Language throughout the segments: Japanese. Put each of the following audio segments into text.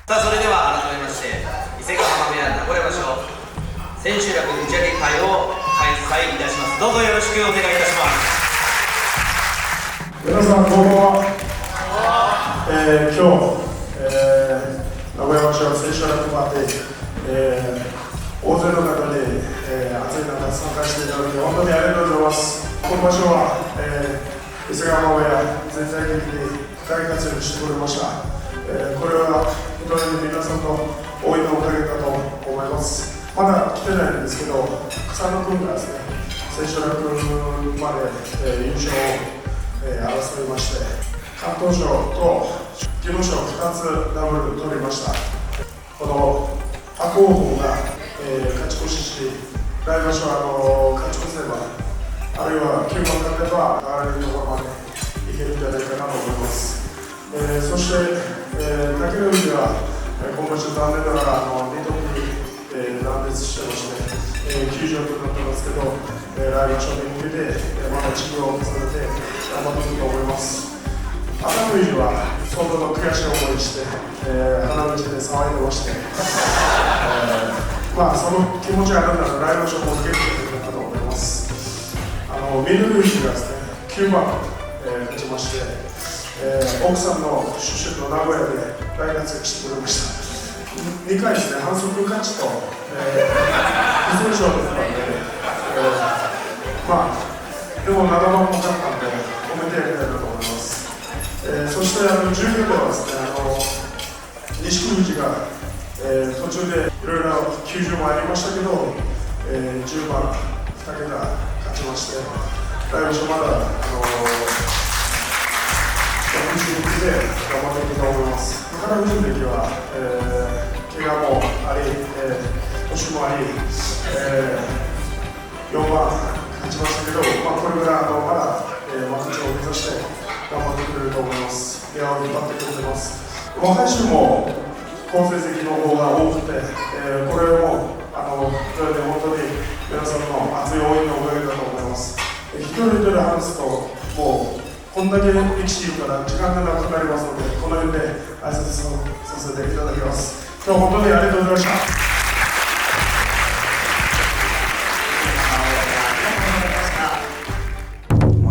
さあ、それでは改めまして伊勢ヶ浜部屋名古屋場所千秋楽打ち上げ会を開催いたします。どうぞよろしくお願いいたします。皆さんこんばんは。今日、名古屋場所千秋楽パーティー、大勢の方に、暑い中参加していただき本当にありがとうございます。この場所は、伊勢ヶ浜部屋全体的に大活躍してくれました。これは本当に皆さんの応援のおかげだと思います。まだ来てないんですけど、草野君がですね、千秋楽まで、優勝を、争いまして、関東賞と技能賞2つダブル取りました。この赤穂が、勝ち越しし、来場所は勝ち越せば、あるいは9番勝てば上がれるところまでいけるんじゃないかなと思います。そして、竹の内は今場所残念ながら2度に断裂してまして、休場となってますけど、来場所に向けてまた治療を重ねて頑張っていくと思います。赤の内は相当の悔しい思いして、花道で騒いでまして、その気持ちがあるなら来場所も受けてくれるかと思います。ミルルイジがですね、9番、勝ちまして、奥さんの出身の名古屋で大活躍してくれました。2回ですね、反則勝ちと、いずれ勝負だったんで、でも7番も勝ったんで、褒めてやりたいなと思います。そして10秒ではですね、錦富士が、途中でいろいろ休場もありましたけど、10番2桁勝ちまして、来場所まだ頑張っていくと思います。宝富士関は、怪我もあり、年もあり、4番勝ちましたけど、これからまだ、幕内を目指して頑張ってくれると思います。部屋を引っ張ってくれてます。若い衆も好成績の方が多くて、これも本当に皆さんの熱い応援のおかげだと思います。一人一人話すともうこんだけ力士いるから時間がなくなりますので、この辺で挨拶させていただきます。今日は本当にありがとうございまし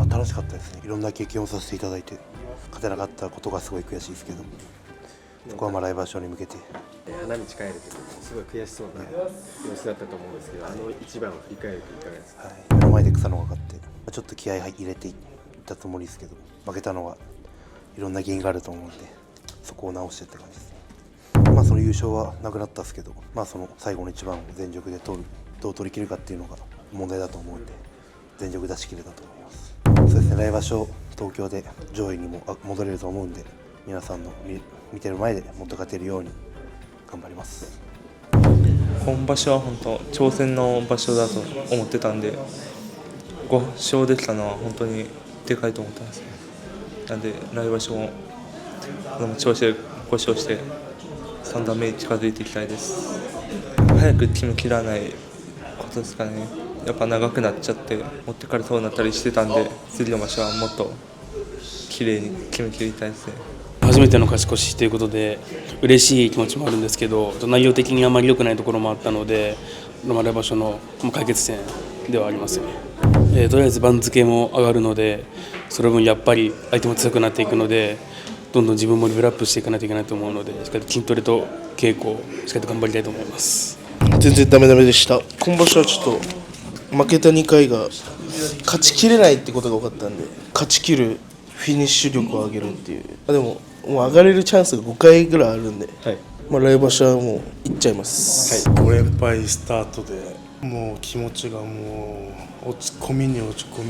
た。楽しかったですね。いろんな経験をさせていただいて、勝てなかったことがすごい悔しいですけど、そこは来場所に向けて。花道帰るときすごい悔しそうな様子だったと思うんですけど、一番を振り返るといかがですか？目の前で草野が勝って、ちょっと気合い入れていったつもりですけど、負けたのはいろんな原因があると思うので、そこを直してって感じですね。その優勝はなくなったんですけど、その最後の一番を全力でどう取り切るかっていうのが問題だと思うんで、全力出し切れたと思います。そうですね、来場所東京で上位にも戻れると思うんで、皆さんの見てる前でもっと勝てるように頑張ります。今場所は本当挑戦の場所だと思ってたんで、5勝できたのは本当にでかいと思ってます。なんで来場所も調子で5勝して3段目に近づいていきたいです。早く決めきらないことですかね。やっぱ長くなっちゃって持ってかれそうになったりしてたんで、次の場所はもっと綺麗に決めきりたいですね。初めての勝ち越しということで嬉しい気持ちもあるんですけど、内容的にあまり良くないところもあったので、来場所の解決戦ではありますね。とりあえず番付も上がるので、その分やっぱり相手も強くなっていくので、どんどん自分もレベルアップしていかないといけないと思うので、しっかり筋トレと稽古をしっかりと頑張りたいと思います。全然ダメでした。今場所はちょっと負けた2回が勝ちきれないってことが多かったんで、勝ちきるフィニッシュ力を上げるっていう。でも上がれるチャンスが5回ぐらいあるんで、来場所はもういっちゃいます。5連敗スタートでもう気持ちがもう落ち込み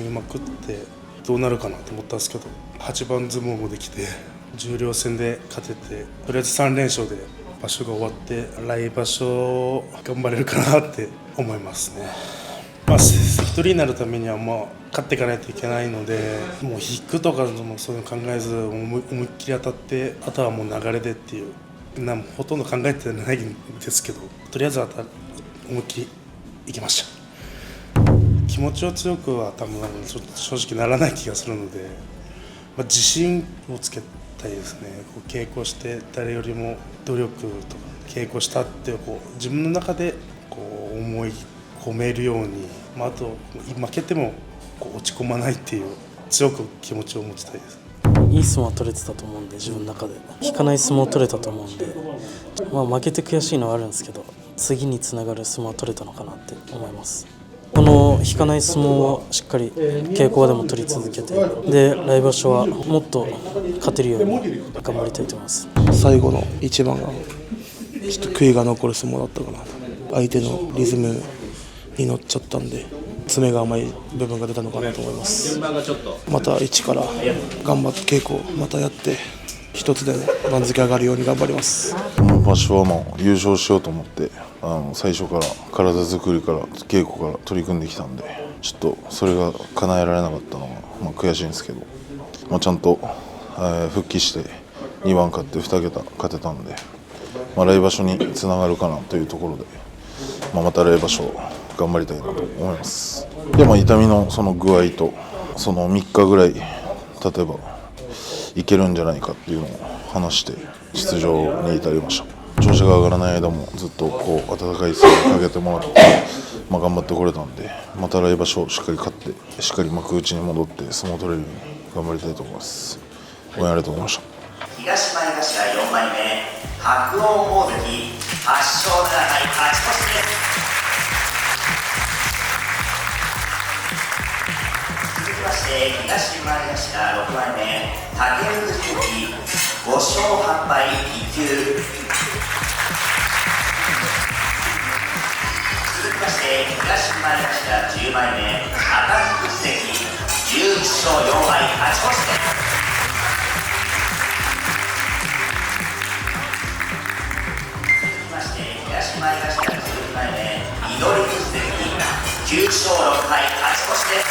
まくって、どうなるかなと思ったんですけど、8番相撲もできて重量戦で勝てて、とりあえず3連勝で場所が終わって、来場所頑張れるかなって思いますね。関取になるためには勝っていかないといけないので、もう引くとかそういうの考えず思いっきり当たって、あとはもう流れでっていう、ほとんど考えてないんですけど、とりあえず思いっきりいきました。気持ちを強くは多分正直ならない気がするので、自信をつけたいですね。こう稽古して誰よりも努力とか稽古したってこう自分の中でこう思い込めるように、あと負けてもこう落ち込まないっていう強く気持ちを持ちたいです。いい相撲は取れてたと思うんで、自分の中で引かない相撲を取れたと思うんで、負けて悔しいのはあるんですけど、次につながる相撲は取れたのかなって思います。この引かない相撲をしっかり稽古場でも取り続けて、で来場所はもっと勝てるように頑張りたいと思います。最後の一番がちょっと悔いが残る相撲だったかな。相手のリズムに乗っちゃったんで、詰めが甘い部分が出たのかなと思います。また一から頑張って稽古をまたやって、一つでも番付上がるように頑張ります。この場所はもう優勝しようと思って最初から体作りから稽古から取り組んできたんで、ちょっとそれが叶えられなかったのが、悔しいんですけど、ちゃんと、復帰して2番勝って2桁勝てたんで、来場所につながるかなというところで、また来場所頑張りたいなと思います。で、痛みのその具合とその3日ぐらい経てばいけるんじゃないかっていうのを話して出場に至りました。調子が上がらない間もずっとこう温かい声をかけてもらって、頑張ってこれたんで、また来場所しっかり勝ってしっかり幕内に戻って相撲を取れるように頑張りたいと思います。応援ありがとうございました。東前頭4枚目白鵬大関8勝7敗勝ち越しです。続きまして東前頭6枚目武富士関5勝8敗1休。続きまして東前頭10枚目赤福士関11勝4敗勝ち越しです。東前頭12枚目翠富士関9勝6敗勝ち越しです。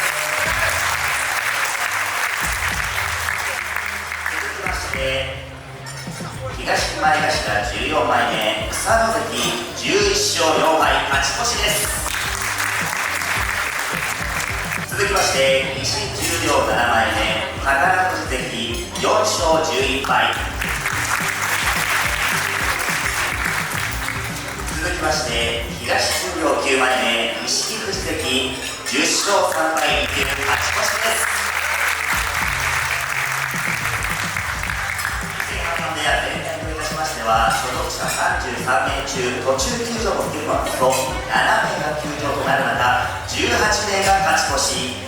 続きまして東前頭14枚目草野関11勝4敗勝ち越しです。続きまして西十両7枚目宝富士関4勝11敗。続きまして東十両9枚目錦富士関10勝3敗1休勝ち越しです。前半の部屋全体といたしましては、所属者33名中途中休場も含めますと7名が休場となる中、18名が勝ち越し、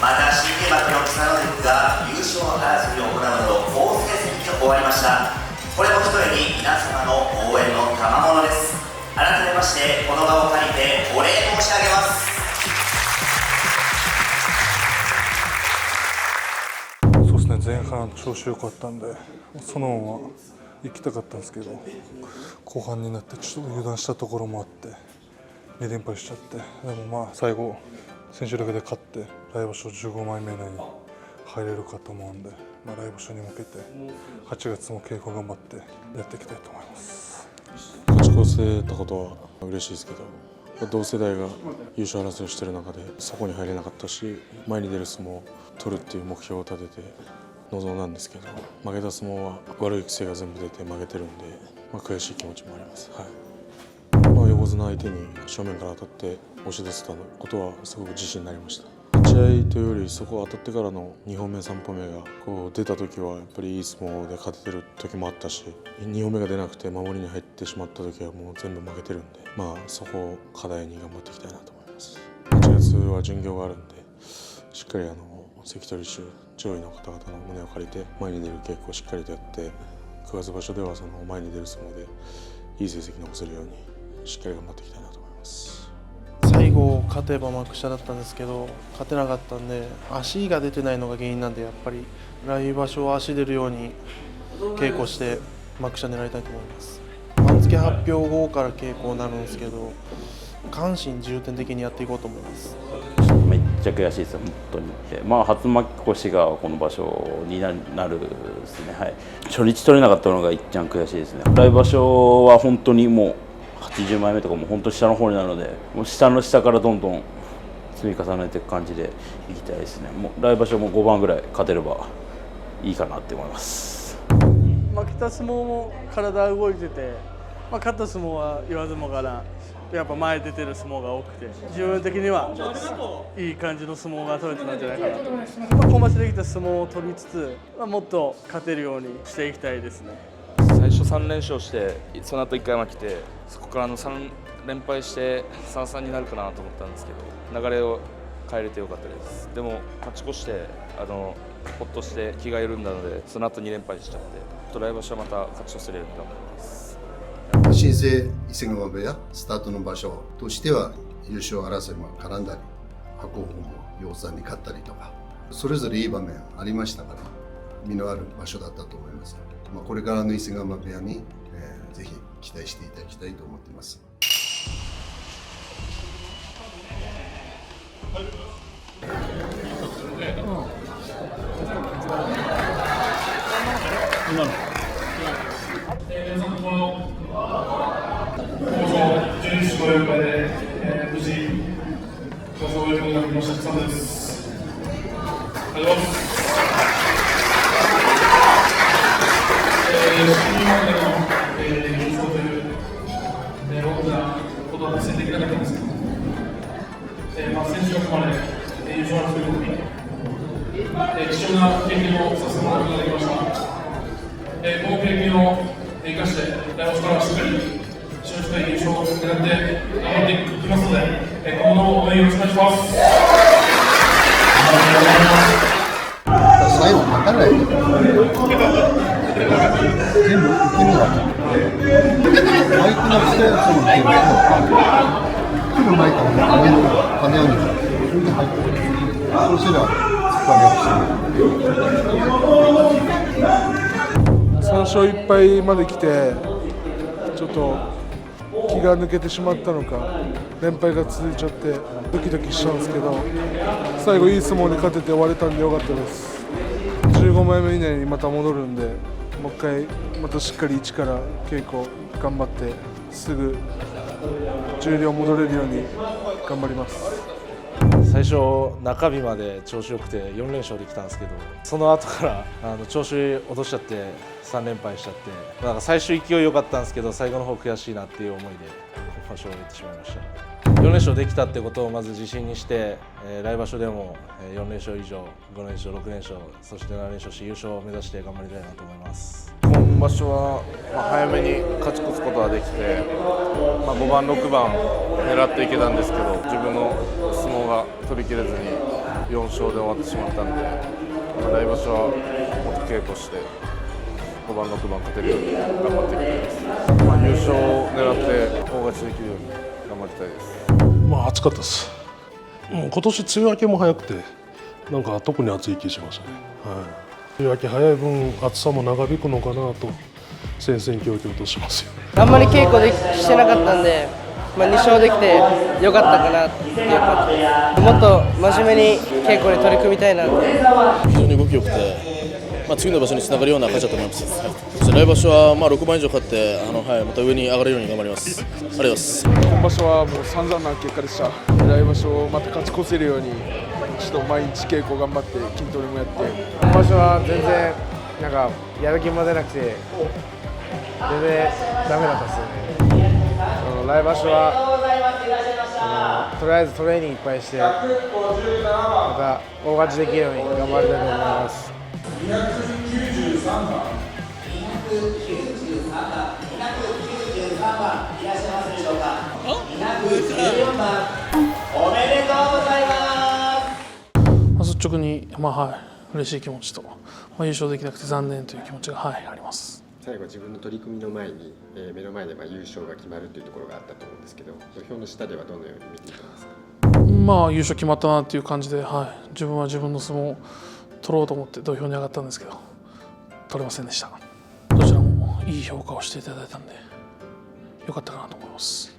また新入幕の草野関が優勝争いを行うなど好成績に終わりました。これも一重に皆様の応援の賜物です。改めましてこの場を借りてお礼申し上げます。そうですね、前半調子良かったんでそのまま行きたかったんですけど、後半になってちょっと油断したところもあって2連敗しちゃって、でも最後千秋楽で勝って来場所15枚目以内に入れるかと思うんで、来場所に向けて8月も稽古頑張ってやっていきたいと思います。勝ち越せたことは嬉しいですけど、同世代が優勝争いをしている中でそこに入れなかったし、前に出る相撲を取るっていう目標を立てて臨んだんですけど、負けた相撲は悪い癖が全部出て負けてるんで、悔しい気持ちもあります。横綱相手に正面から当たって押し出せたことはすごく自信になりました。立ち合いというよりそこを当たってからの2本目3本目がこう出た時はやっぱりいい相撲で勝ててる時もあったし、2本目が出なくて守りに入ってしまった時はもう全部負けてるんで、そこを課題に頑張っていきたいなと思います。8月は巡業があるんで、しっかり関取衆上位の方々の胸を借りて前に出る稽古をしっかりとやって、9月場所ではその前に出る相撲でいい成績残せるようにしっかり頑張っていきたいなと思います。最後勝てば幕下だったんですけど、勝てなかったんで、足が出てないのが原因なんで、やっぱり来場所は足出るように稽古して幕下狙いたいと思います。番付発表後から稽古になるんですけど、下半身重点的にやっていこうと思います。めっちゃ悔しいですよ、本当に。初負け越しがこの場所になるですね。初日取れなかったのがいっちゃん悔しいですね。来場所は本当にもう80枚目とかも本当に下の方になるので、もう下の下からどんどん積み重ねていく感じでいきたいですね。もう来場所も5番ぐらい勝てればいいかなって思います。負けた相撲も体動いてて、勝った相撲は言わずもがなやっぱ前出てる相撲が多くて、自分的にはいい感じの相撲が取れてたんじゃないかなと思います。今場所できた相撲を取りつつ、もっと勝てるようにしていきたいですね。最初3連勝してその後1回負けて、そこから3連敗して3-3になるかなと思ったんですけど、流れを変えれてよかったです。でも勝ち越してほっとして気が緩んだので、その後2連敗しちゃって、来場所はまた勝ち越せるように頑張ります。新生伊勢ヶ濱部屋スタートの場所としては優勝争いも絡んだり、白鵬も陽さんに勝ったりとか、それぞれいい場面ありましたから、実のある場所だったと思います。これからの伊勢ヶ濱部屋に、ぜひ期待していただきたいと思っています。準備ご了解で、無事放送を終えることができました。草野です。ありがとうございます。今までの優勝という大きなことは達成できなかったんですけど、選手が組まれ優勝争いを組み、貴重な経験をさせてもらうことができました。この経験を生かして来場所からしっかり優勝を狙って頑張っていきますので、今後も応援よろしくお願いします。最後分からないけど、全部受け身だ。相手のしたやつも受け身だ。来る前から金を握る。それで入ってくる。そうすれば3勝1敗まで来て、ちょっと気が抜けてしまったのか、連敗が続いちゃってドキドキしたんですけど、最後いい相撲に勝てて終われたんでよかったです。15枚目以内にまた戻るんで、もう一回またしっかり一から稽古頑張ってすぐ十両戻れるように頑張ります。最初中日まで調子よくて4連勝できたんですけど、その後から調子落としちゃって3連敗しちゃって、なんか最初勢い良かったんですけど、最後の方悔しいなっていう思いで今場所を終えてしまいました。4連勝できたってことをまず自信にして、来場所でも4連勝以上、5連勝、6連勝、そして7連勝し優勝を目指して頑張りたいなと思います。今場所は早めに勝ち越すことができて、5番、6番狙っていけたんですけど、自分の相撲が取りきれずに4勝で終わってしまったんで、来場所はもっと稽古して5番、6番勝てるように頑張っていきたいです。優勝を狙って大勝ちできるように頑張りたいです。暑かったです。今年梅雨明けも早くて、なんか特に暑い気がしましたね。梅雨明け早い分、暑さも長引くのかなと戦々恐々としますよ。あんまり稽古してなかったんで、2勝できてよかったかなっていう感じで、もっと真面目に稽古に取り組みたいなって。非常に動き良くて、次の場所につながるような勝ちだと思います。そして来場所は6番以上勝って、また上に上がれるように頑張ります。ありがとうございます。今場所はもう散々な結果でした。来場所また勝ち越せるように、ちょっと毎日稽古頑張って筋トレもやって。今場所は全然なんかやる気も出なくて、全然ダメだったですよね。来場所はとりあえずトレーニングいっぱいして、また大勝ちできるように頑張りたいと思います。293番、いらっしゃいますでしょうか。214番、おめでとうございます。率直に嬉しい気持ちと、優勝できなくて残念という気持ちがあります。最後自分の取り組みの前に、目の前で優勝が決まるというところがあったと思うんですけど、土俵の下ではどのように見ていたんですか。優勝決まったなという感じで、自分は自分の相撲を取ろうと思って土俵に上がったんですけど、取れませんでした。どちらもいい評価をしていただいたんでよかったかなと思います。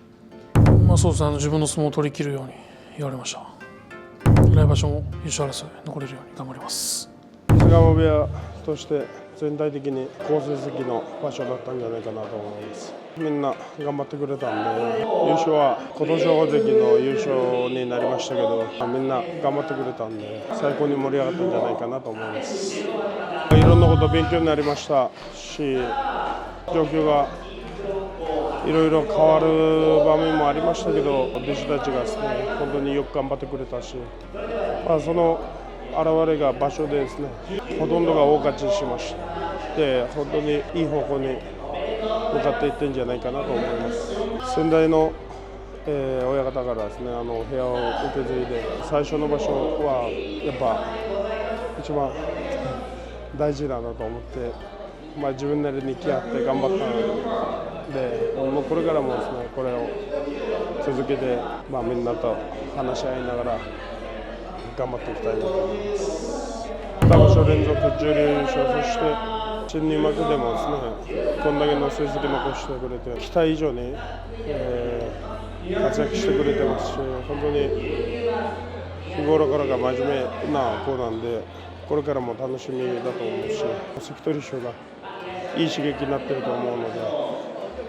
そうですね、自分の相撲を取り切るように言われました。来場所も優勝争い残れるように頑張ります。伊勢ヶ濱部屋として全体的に好成績の場所だったんじゃないかなと思います。みんな頑張ってくれたんで、優勝は今年大関の優勝になりましたけど、みんな頑張ってくれたんで、最高に盛り上がったんじゃないかなと思います。いろんなこと勉強になりましたし、状況がいろいろ変わる場面もありましたけど、弟子たちがですね、本当によく頑張ってくれたし、その現れが場所でですね、ほとんどが大勝ちしました。で、本当にいい方向に向かっていってるんじゃないかなと思います。先代の、親方からですね、部屋を受け継いで、最初の場所はやっぱ一番大事だなと思って、自分なりに気合って頑張ったので、もうこれからもですね、これを続けて、みんなと話し合いながら頑張っていきたいなと思います。2場所連続準優勝、そして新入幕でもですね、こんだけの成績残してくれて、期待以上に、活躍してくれてますし、本当に日頃からが真面目な子なんで、これからも楽しみだと思うし、関取賞がいい刺激になっていると思うので、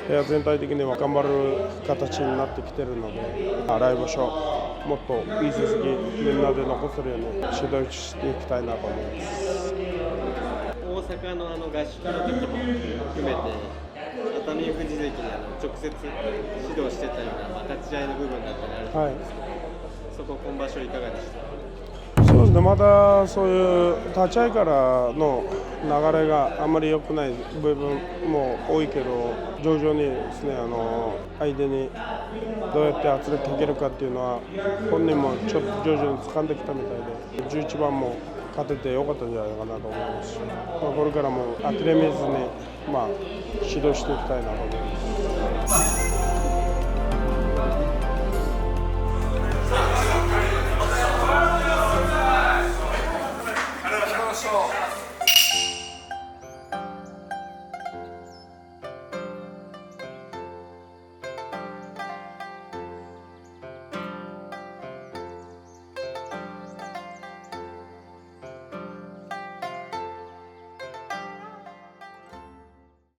部屋全体的には頑張る形になってきているので、来場所もっといい成績みんなで残せるように指導していきたいなと思います。大阪の合宿の時も含めて、熱海富士関に直接指導してたような立ち合いの部分だったりあると思うんですけど、そこ今場所いかがでしたか？そうですね、まだそういう立ち合いからの流れがあまり良くない部分も多いけど、徐々にですね、相手にどうやって圧力かけるかっていうのは本人もちょっと徐々に掴んできたみたいで、11番も勝てて良かったんじゃないかなと思いますし、これからも諦めずに、指導していきたいなと思います。